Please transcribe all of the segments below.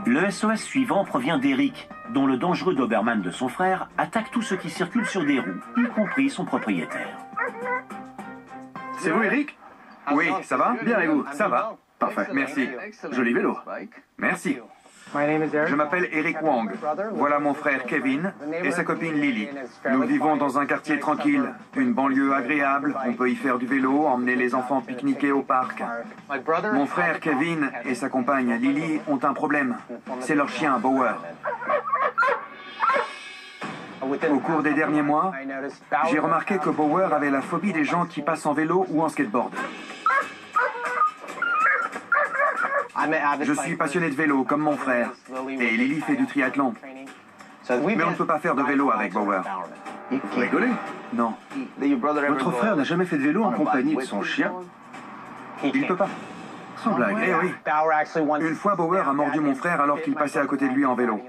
Le SOS suivant provient d'Eric, dont le dangereux Doberman de son frère attaque tout ce qui circule sur des roues, y compris son propriétaire. C'est vous, Eric? Oui, ça va? Bien, et vous? Ça va? Parfait, merci. Joli vélo. Merci. Je m'appelle Eric Wang. Voilà mon frère Kevin et sa copine Lily. Nous vivons dans un quartier tranquille, une banlieue agréable. On peut y faire du vélo, emmener les enfants pique-niquer au parc. Mon frère Kevin et sa compagne Lily ont un problème. C'est leur chien, Bower. Au cours des derniers mois, j'ai remarqué que Bower avait la phobie des gens qui passent en vélo ou en skateboard. Je suis passionné de vélo, comme mon frère. Et Lily fait du triathlon. Mais on ne peut pas faire de vélo avec Bower. Vous rigolez? Non. Votre frère n'a jamais fait de vélo en compagnie de son chien? Il ne peut pas. Sans blague. Eh oui. Une fois, Bower a mordu mon frère alors qu'il passait à côté de lui en vélo.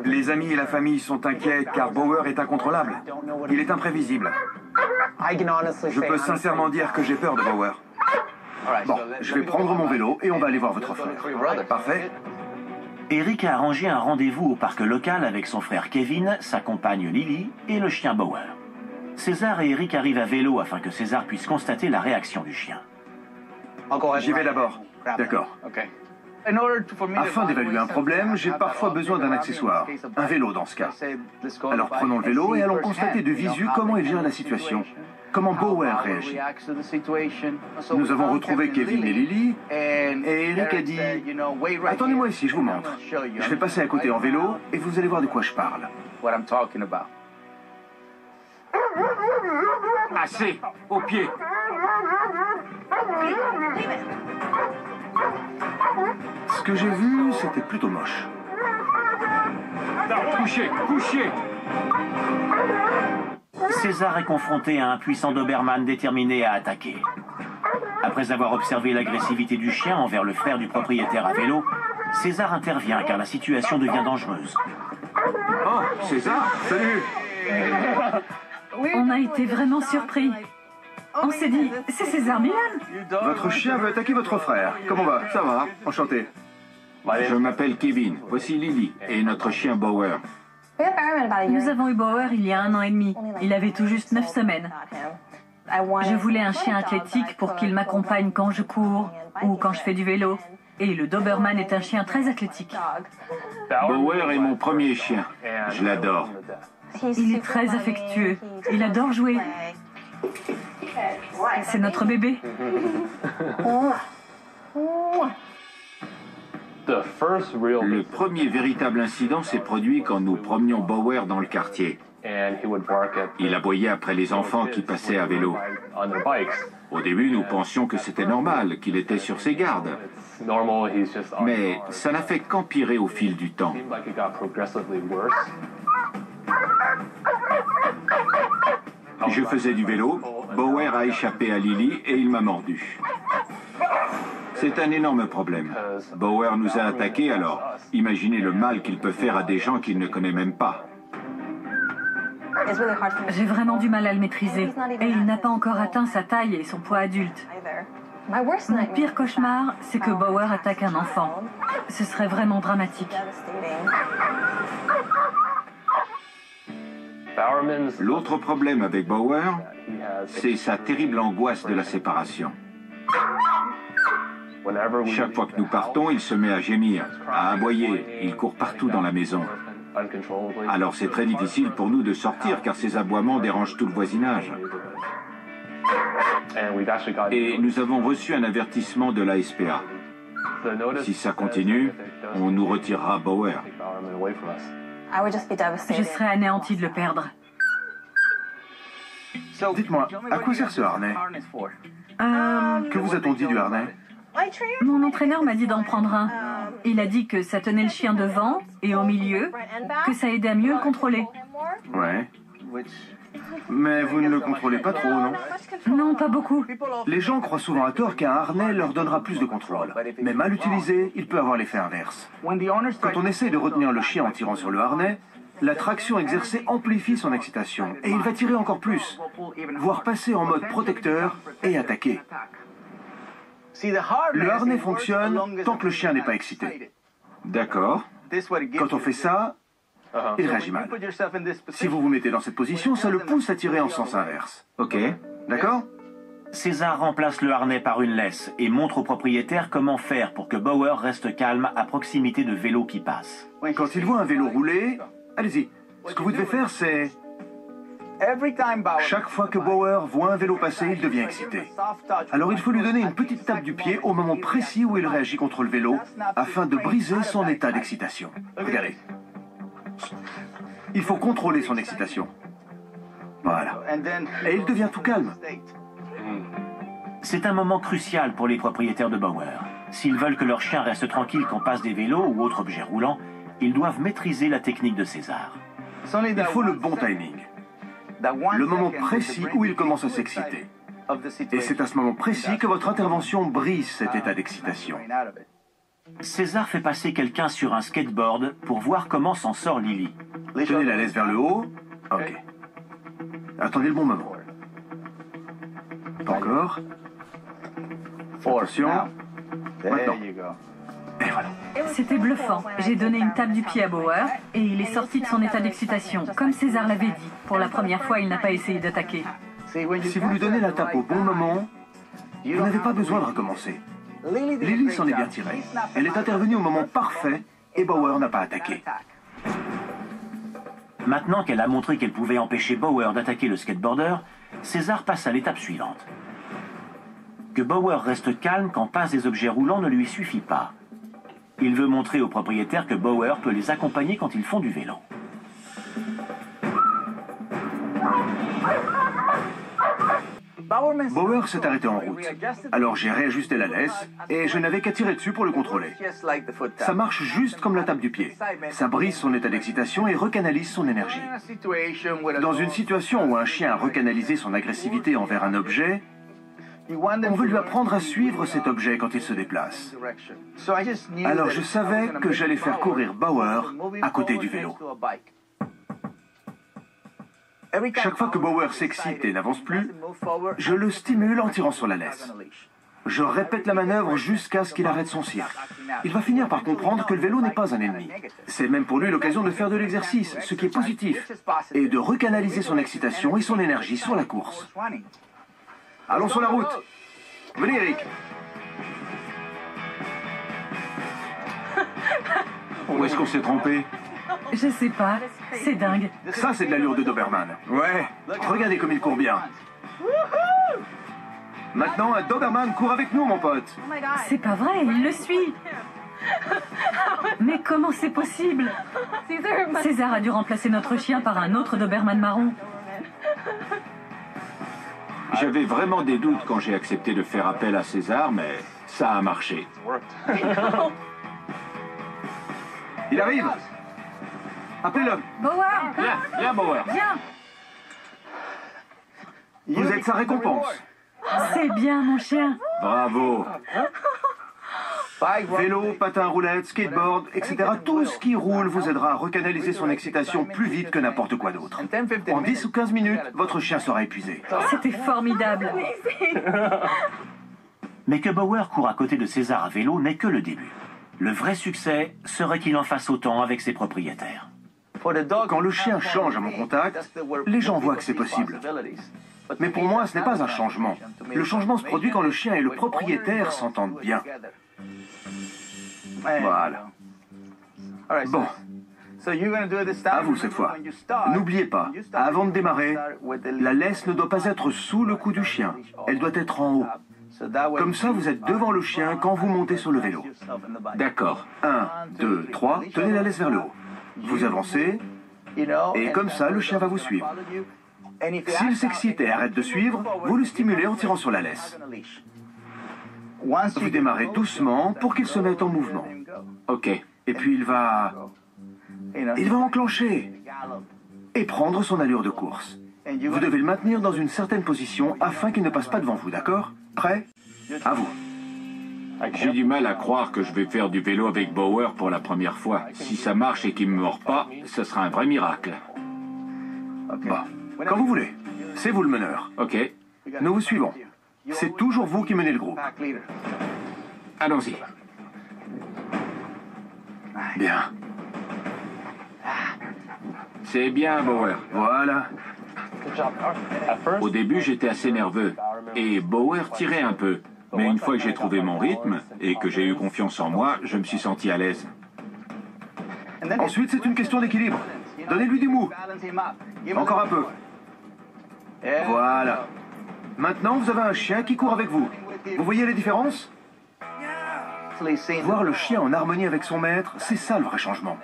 Les amis et la famille sont inquiets car Bower est incontrôlable. Il est imprévisible. Je peux sincèrement dire que j'ai peur de Bower. Bon, je vais prendre mon vélo et on va aller voir votre frère. Parfait. Eric a arrangé un rendez-vous au parc local avec son frère Kevin, sa compagne Lily et le chien Bower. César et Eric arrivent à vélo afin que César puisse constater la réaction du chien. J'y vais d'abord. D'accord. Afin d'évaluer un problème, j'ai parfois besoin d'un accessoire, un vélo dans ce cas. Alors prenons le vélo et allons constater de visu comment il gère la situation, comment Bower réagit. Nous avons retrouvé Kevin et Lily, et Eric a dit « Attendez-moi ici, je vous montre. Je vais passer à côté en vélo et vous allez voir de quoi je parle. » Assez. Au pied. Ce que j'ai vu, c'était plutôt moche. Couchez, couchez. César est confronté à un puissant Doberman déterminé à attaquer. Après avoir observé l'agressivité du chien envers le frère du propriétaire à vélo, César intervient car la situation devient dangereuse. Oh, César, salut. On a été vraiment surpris. On s'est dit, c'est César Milan. Votre chien veut attaquer votre frère. Comment va? Ça va, enchanté. Je m'appelle Kevin, voici Lily et notre chien Bower. Nous avons eu Bower il y a 1 an et demi. Il avait tout juste 9 semaines. Je voulais un chien athlétique pour qu'il m'accompagne quand je cours ou quand je fais du vélo. Et le Doberman est un chien très athlétique. Bower est mon premier chien. Je l'adore. Il est très affectueux. Il adore jouer. C'est notre bébé. Le premier véritable incident s'est produit quand nous promenions Bower dans le quartier. Il aboyait après les enfants qui passaient à vélo. Au début, nous pensions que c'était normal, qu'il était sur ses gardes. Mais ça n'a fait qu'empirer au fil du temps. Je faisais du vélo, Bower a échappé à Lily et il m'a mordu. C'est un énorme problème. Bower nous a attaqués, alors imaginez le mal qu'il peut faire à des gens qu'il ne connaît même pas. J'ai vraiment du mal à le maîtriser. Et il n'a pas encore atteint sa taille et son poids adulte. Mon pire cauchemar, c'est que Bower attaque un enfant. Ce serait vraiment dramatique. L'autre problème avec Bower, c'est sa terrible angoisse de la séparation. Chaque fois que nous partons, il se met à gémir, à aboyer. Il court partout dans la maison. Alors c'est très difficile pour nous de sortir car ces aboiements dérangent tout le voisinage. Et nous avons reçu un avertissement de la SPA. Si ça continue, on nous retirera Bower. Je serais anéantie de le perdre. Dites-moi, à quoi sert ce harnais? Que vous a-t-on dit du harnais? Mon entraîneur m'a dit d'en prendre un. Il a dit que ça tenait le chien devant et au milieu, que ça aidait à mieux le contrôler. Ouais. Mais vous ne le contrôlez pas trop, non? Non, pas beaucoup. Les gens croient souvent à tort qu'un harnais leur donnera plus de contrôle. Mais mal utilisé, il peut avoir l'effet inverse. Quand on essaie de retenir le chien en tirant sur le harnais, la traction exercée amplifie son excitation et il va tirer encore plus, voire passer en mode protecteur et attaquer. Le harnais fonctionne tant que le chien n'est pas excité. D'accord. Quand on fait ça, il réagit mal. Si vous vous mettez dans cette position, ça le pousse à tirer en sens inverse. Ok. D'accord? César remplace le harnais par une laisse et montre au propriétaire comment faire pour que Bauer reste calme à proximité de vélos qui passent. Quand il voit un vélo rouler, allez-y. Ce que vous devez faire, c'est... Chaque fois que Bauer voit un vélo passer, il devient excité. Alors il faut lui donner une petite tape du pied au moment précis où il réagit contre le vélo, afin de briser son état d'excitation. Regardez. Il faut contrôler son excitation. Voilà. Et il devient tout calme. C'est un moment crucial pour les propriétaires de Bauer. S'ils veulent que leur chien reste tranquille quand passent des vélos ou autres objets roulants, ils doivent maîtriser la technique de César. Il faut le bon timing. Le moment précis où il commence à s'exciter. Et c'est à ce moment précis que votre intervention brise cet état d'excitation. César fait passer quelqu'un sur un skateboard pour voir comment s'en sort Lily. Tenez la laisse vers le haut. Ok. Attendez le bon moment. Pas encore. Attention. Maintenant. Et voilà. C'était bluffant. J'ai donné une tape du pied à Bauer et il est sorti de son état d'excitation, comme César l'avait dit. Pour la première fois, il n'a pas essayé d'attaquer. Si vous lui donnez la tape au bon moment, vous n'avez pas besoin de recommencer. Lily s'en est bien tirée. Elle est intervenue au moment parfait et Bauer n'a pas attaqué. Maintenant qu'elle a montré qu'elle pouvait empêcher Bauer d'attaquer le skateboarder, César passe à l'étape suivante. Que Bauer reste calme quand passe des objets roulants ne lui suffit pas. Il veut montrer aux propriétaires que Bauer peut les accompagner quand ils font du vélo. Bauer s'est arrêté en route. Alors j'ai réajusté la laisse et je n'avais qu'à tirer dessus pour le contrôler. Ça marche juste comme la tape du pied. Ça brise son état d'excitation et recanalise son énergie. Dans une situation où un chien a recanalisé son agressivité envers un objet, on veut lui apprendre à suivre cet objet quand il se déplace. Alors je savais que j'allais faire courir Bauer à côté du vélo. Chaque fois que Bauer s'excite et n'avance plus, je le stimule en tirant sur la laisse. Je répète la manœuvre jusqu'à ce qu'il arrête son cirque. Il va finir par comprendre que le vélo n'est pas un ennemi. C'est même pour lui l'occasion de faire de l'exercice, ce qui est positif, et de recanaliser son excitation et son énergie sur la course. Allons sur la route. Venez, Eric. Où est-ce qu'on s'est trompé? Je sais pas, c'est dingue. Ça, c'est de l'allure de Doberman. Ouais. Regardez comme il court bien. Maintenant, un Doberman court avec nous, mon pote. C'est pas vrai, il le suit. Mais comment c'est possible? César a dû remplacer notre chien par un autre Doberman marron. J'avais vraiment des doutes quand j'ai accepté de faire appel à César, mais ça a marché. Il arrive. Appelez-le. Bauer, Viens, Bauer. viens. Vous êtes sa récompense. C'est bien, mon chien. Bravo. Vélo, patin à roulettes, skateboard, etc. Tout ce qui roule vous aidera à recanaliser son excitation plus vite que n'importe quoi d'autre. En 10 ou 15 minutes, votre chien sera épuisé. C'était formidable. Mais que Bauer court à côté de César à vélo n'est que le début. Le vrai succès serait qu'il en fasse autant avec ses propriétaires. Quand le chien change à mon contact, les gens voient que c'est possible. Mais pour moi, ce n'est pas un changement. Le changement se produit quand le chien et le propriétaire s'entendent bien. Voilà. Bon. À vous cette fois. N'oubliez pas, avant de démarrer, la laisse ne doit pas être sous le cou du chien. Elle doit être en haut. Comme ça, vous êtes devant le chien quand vous montez sur le vélo. D'accord. 1, 2, 3, tenez la laisse vers le haut. Vous avancez, et comme ça, le chien va vous suivre. S'il s'excite et arrête de suivre, vous le stimulez en tirant sur la laisse. Vous démarrez doucement pour qu'il se mette en mouvement. Ok. Et puis il va enclencher et prendre son allure de course. Vous devez le maintenir dans une certaine position afin qu'il ne passe pas devant vous, d'accord? Prêt? À vous. J'ai du mal à croire que je vais faire du vélo avec Bauer pour la première fois. Si ça marche et qu'il ne me mord pas, ce sera un vrai miracle. Bon, quand vous voulez. C'est vous le meneur. Ok. Nous vous suivons. C'est toujours vous qui menez le groupe. Allons-y. Bien. C'est bien, Bower. Voilà. Au début, j'étais assez nerveux. Et Bower tirait un peu. Mais une fois que j'ai trouvé mon rythme et que j'ai eu confiance en moi, je me suis senti à l'aise. Ensuite, c'est une question d'équilibre. Donnez-lui du mou. Encore un peu. Voilà. Maintenant, vous avez un chien qui court avec vous. Vous voyez les différences? Voir le chien en harmonie avec son maître, c'est ça le vrai changement.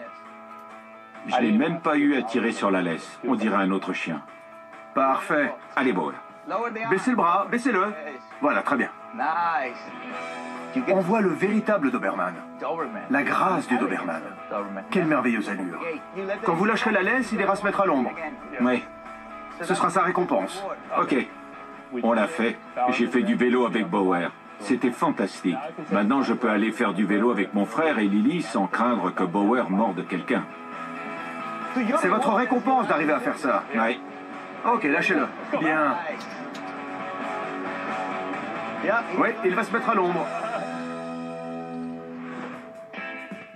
Je n'ai même pas eu à tirer sur la laisse. On dirait un autre chien. Parfait. Allez, Bower. Baissez le bras, baissez-le. Voilà, très bien. On voit le véritable Doberman. La grâce du Doberman. Quelle merveilleuse allure. Quand vous lâcherez la laisse, il ira se mettre à l'ombre. Oui. Ce sera sa récompense. Ok. On l'a fait. J'ai fait du vélo avec Bower. C'était fantastique. Maintenant, je peux aller faire du vélo avec mon frère et Lily sans craindre que Bower morde quelqu'un. C'est votre récompense d'arriver à faire ça. Oui. Ok, lâchez-le. Bien. Oui, il va se mettre à l'ombre.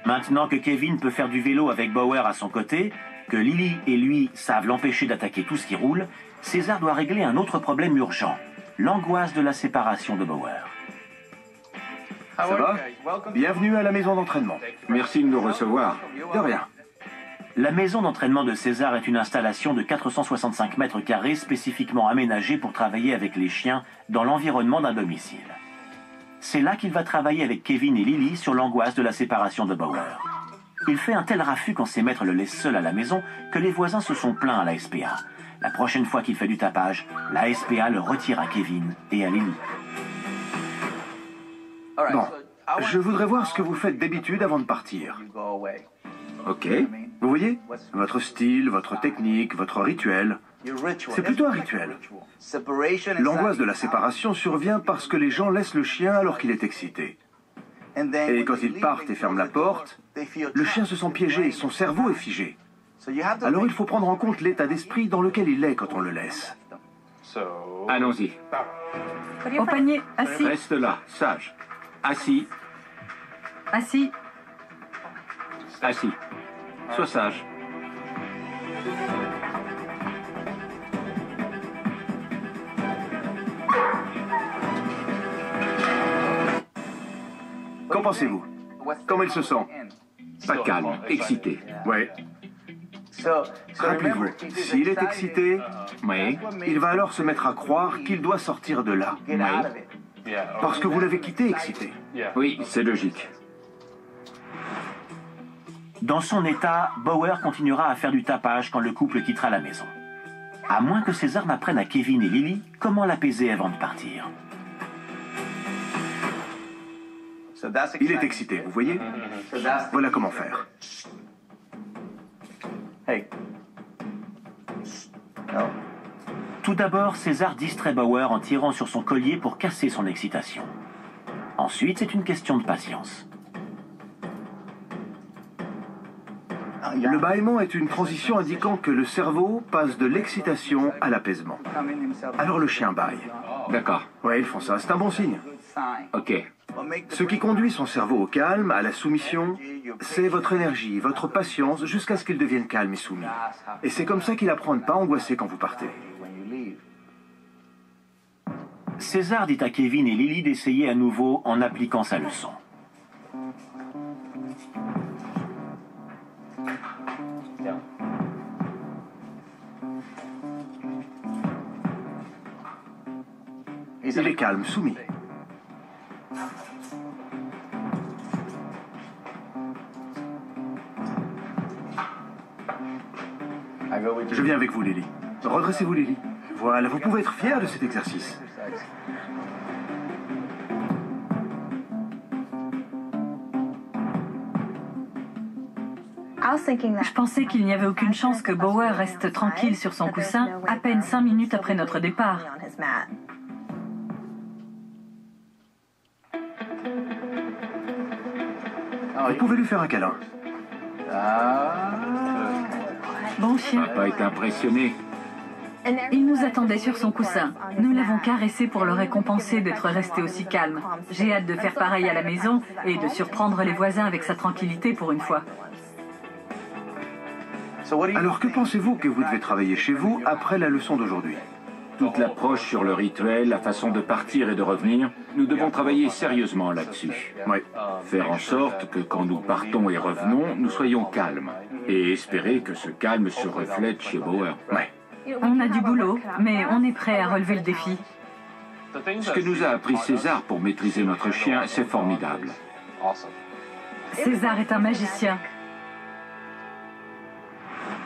Maintenant que Kevin peut faire du vélo avec Bower à son côté, que Lily et lui savent l'empêcher d'attaquer tout ce qui roule, César doit régler un autre problème urgent, l'angoisse de la séparation de Bower. Ça va? Bienvenue à la maison d'entraînement. Merci de nous recevoir. De rien. La maison d'entraînement de César est une installation de 465 mètres carrés spécifiquement aménagée pour travailler avec les chiens dans l'environnement d'un domicile. C'est là qu'il va travailler avec Kevin et Lily sur l'angoisse de la séparation de Bower. Il fait un tel raffut quand ses maîtres le laissent seul à la maison que les voisins se sont plaints à la SPA. La prochaine fois qu'il fait du tapage, la SPA le retire à Kevin et à Lily. Bon, je voudrais voir ce que vous faites d'habitude avant de partir. Ok. Vous voyez? Votre style, votre technique, votre rituel. C'est plutôt un rituel. L'angoisse de la séparation survient parce que les gens laissent le chien alors qu'il est excité. Et quand ils partent et ferment la porte, le chien se sent piégé et son cerveau est figé. Alors il faut prendre en compte l'état d'esprit dans lequel il est quand on le laisse. Allons-y. Au panier, assis, Reste là, sage. Assis, assis. assis. Sois sage. Qu'en pensez-vous? Comment il se sent? Pas calme, excité. Ouais. Rappelez-vous, s'il est excité, Oui. il va alors se mettre à croire qu'il doit sortir de là. Oui. Parce que vous l'avez quitté excité. Oui, c'est logique. Dans son état, Bower continuera à faire du tapage quand le couple quittera la maison. À moins que César n'apprenne à Kevin et Lily comment l'apaiser avant de partir. Il est excité, vous voyez? Voilà comment faire. Tout d'abord, César distrait Bower en tirant sur son collier pour casser son excitation. Ensuite, c'est une question de patience. Le bâillement est une transition indiquant que le cerveau passe de l'excitation à l'apaisement. Alors le chien bâille. D'accord. Ouais, ils font ça, c'est un bon signe. Ok. Ce qui conduit son cerveau au calme, à la soumission, c'est votre énergie, votre patience, jusqu'à ce qu'il devienne calme et soumis. Et c'est comme ça qu'il apprend à ne pas angoisser quand vous partez. César dit à Kevin et Lily d'essayer à nouveau en appliquant sa leçon. Il est calme, soumis. Je viens avec vous, Lily. Redressez-vous, Lily. Voilà, vous pouvez être fier de cet exercice. Je pensais qu'il n'y avait aucune chance que Bower reste tranquille sur son coussin à peine 5 minutes après notre départ. Vous pouvez lui faire un câlin. Bon chien. Papa est impressionné. Il nous attendait sur son coussin. Nous l'avons caressé pour le récompenser d'être resté aussi calme. J'ai hâte de faire pareil à la maison et de surprendre les voisins avec sa tranquillité pour une fois. Alors que pensez-vous que vous devez travailler chez vous après la leçon d'aujourd'hui? Toute l'approche sur le rituel, la façon de partir et de revenir, nous devons travailler sérieusement là-dessus. Oui. Faire en sorte que quand nous partons et revenons, nous soyons calmes. Et espérer que ce calme se reflète chez Bauer. Ouais. On a du boulot, mais on est prêt à relever le défi. Ce que nous a appris César pour maîtriser notre chien, c'est formidable. César est un magicien.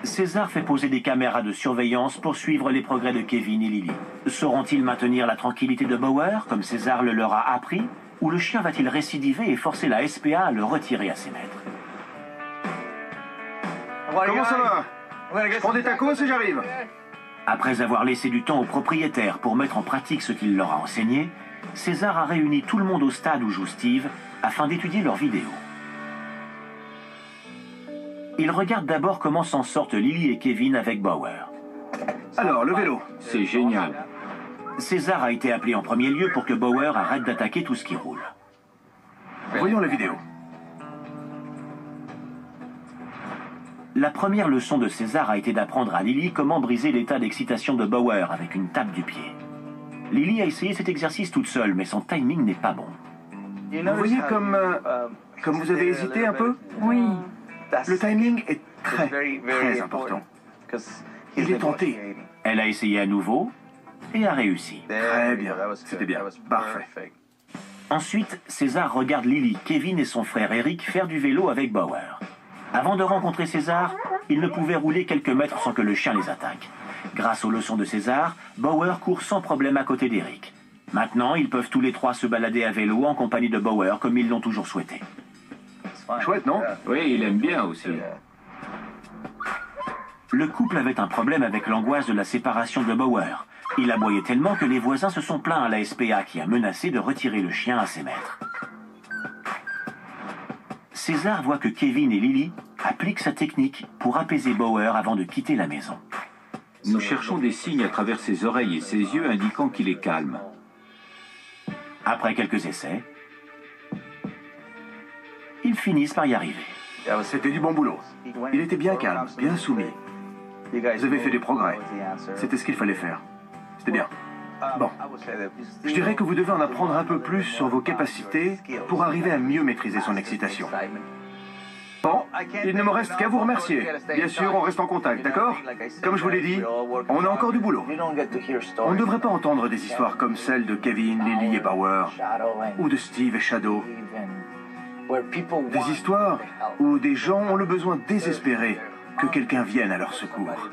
César fait poser des caméras de surveillance pour suivre les progrès de Kevin et Lily. Sauront-ils maintenir la tranquillité de Bauer, comme César le leur a appris, ou le chien va-t-il récidiver et forcer la SPA à le retirer à ses maîtres? Comment ça va? Je prends des tacos et j'arrive. Après avoir laissé du temps aux propriétaires pour mettre en pratique ce qu'il leur a enseigné, César a réuni tout le monde au stade où joue Steve afin d'étudier leurs vidéos. Il regarde d'abord comment s'en sortent Lily et Kevin avec Bauer. Alors, le vélo. C'est génial. César a été appelé en premier lieu pour que Bauer arrête d'attaquer tout ce qui roule. Voyons la vidéo. La première leçon de César a été d'apprendre à Lily comment briser l'état d'excitation de Bauer avec une tape du pied. Lily a essayé cet exercice toute seule, mais son timing n'est pas bon. Vous voyez comme vous avez hésité un peu? Oui. Le timing est très important. Il est tenté. Elle a essayé à nouveau et a réussi. Très bien, c'était bien, parfait. Ensuite, César regarde Lily, Kevin et son frère Eric faire du vélo avec Bauer. Avant de rencontrer César, ils ne pouvaient rouler quelques mètres sans que le chien les attaque. Grâce aux leçons de César, Bauer court sans problème à côté d'Eric. Maintenant, ils peuvent tous les trois se balader à vélo en compagnie de Bauer comme ils l'ont toujours souhaité. Chouette, non? Oui, il aime bien aussi. Le couple avait un problème avec l'angoisse de la séparation de Bauer. Il aboyait tellement que les voisins se sont plaints à la SPA qui a menacé de retirer le chien à ses maîtres. César voit que Kevin et Lily appliquent sa technique pour apaiser Bauer avant de quitter la maison. Nous cherchons des signes à travers ses oreilles et ses yeux indiquant qu'il est calme. Après quelques essais, ils finissent par y arriver. C'était du bon boulot. Il était bien calme, bien soumis. Vous avez fait des progrès. C'était ce qu'il fallait faire. C'était bien. Bon. Je dirais que vous devez en apprendre un peu plus sur vos capacités pour arriver à mieux maîtriser son excitation. Bon, il ne me reste qu'à vous remercier. Bien sûr, on reste en contact, d'accord? Comme je vous l'ai dit, on a encore du boulot. On ne devrait pas entendre des histoires comme celles de Kevin, Lily et Bauer, ou de Steve et Shadow. Des histoires où des gens ont le besoin désespéré que quelqu'un vienne à leur secours.